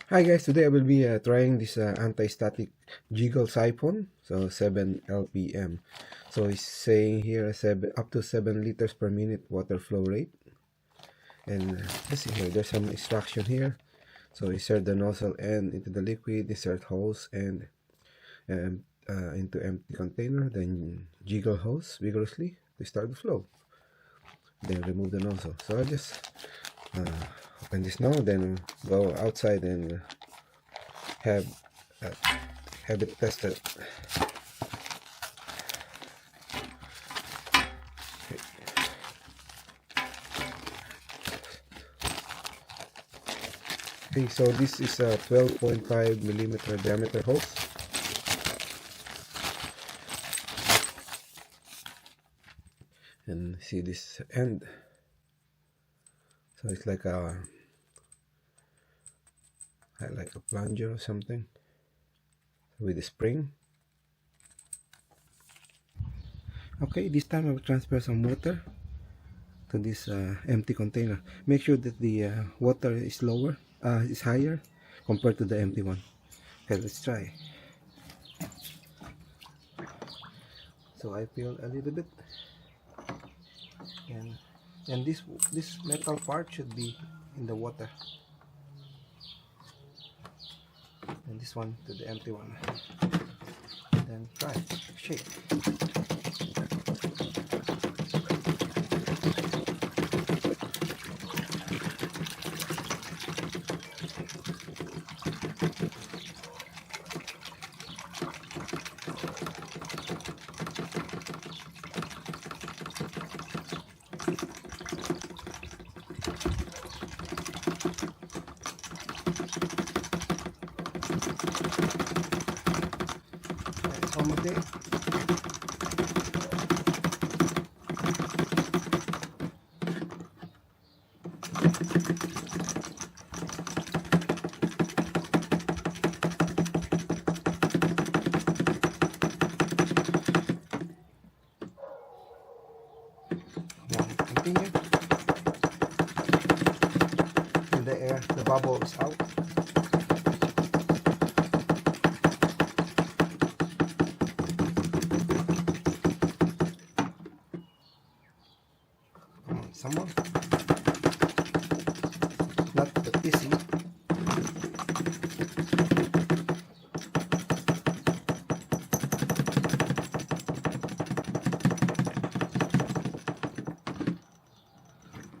Hi guys, today I will be trying this anti-static jiggle siphon, so 7 LPM. So it's saying here up to 7 liters per minute water flow rate. And let's see here, there's some instruction here. So insert the nozzle end into the liquid, insert hose and into empty container, then jiggle hose vigorously to start the flow. Then remove the nozzle. So I'll just open this now, then go outside and have it tested. Okay, so this is a 12.5 millimeter diameter hose. And see this end. So it's like a plunger or something with a spring. Okay, this time I will transfer some water to this empty container. Make sure that the water is is higher compared to the empty one. Okay, let's try. So I fill a little bit, and this metal part should be in the water, and this one to the empty one. Then try, shake. Almost there. Now continue. In the air, the bubble is out. Some more. Not that easy.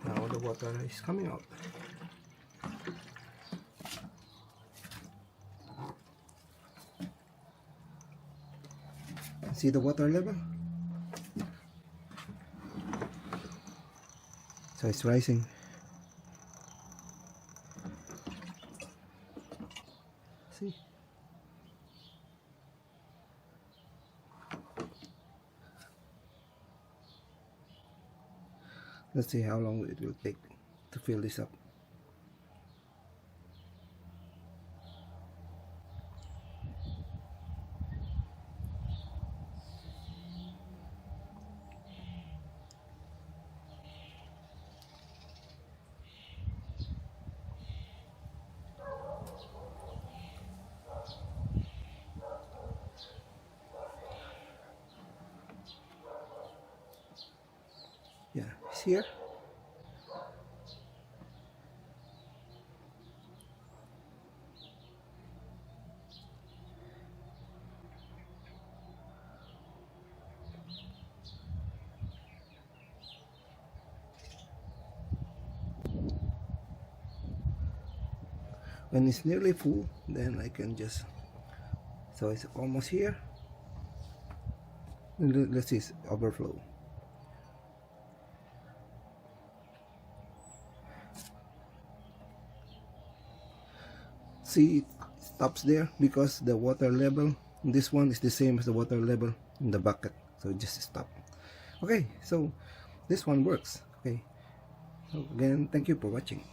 Now the water is coming out. See the water level? So it's rising. See? Let's see how long it will take to fill this up. Yeah, it's here. When it's nearly full, then I can just, so it's almost here. Let's see, it's overflow. See, it stops there because the water level in this one is the same as the water level in the bucket, so it just stop. Okay, so this one works. Okay, so again, thank you for watching.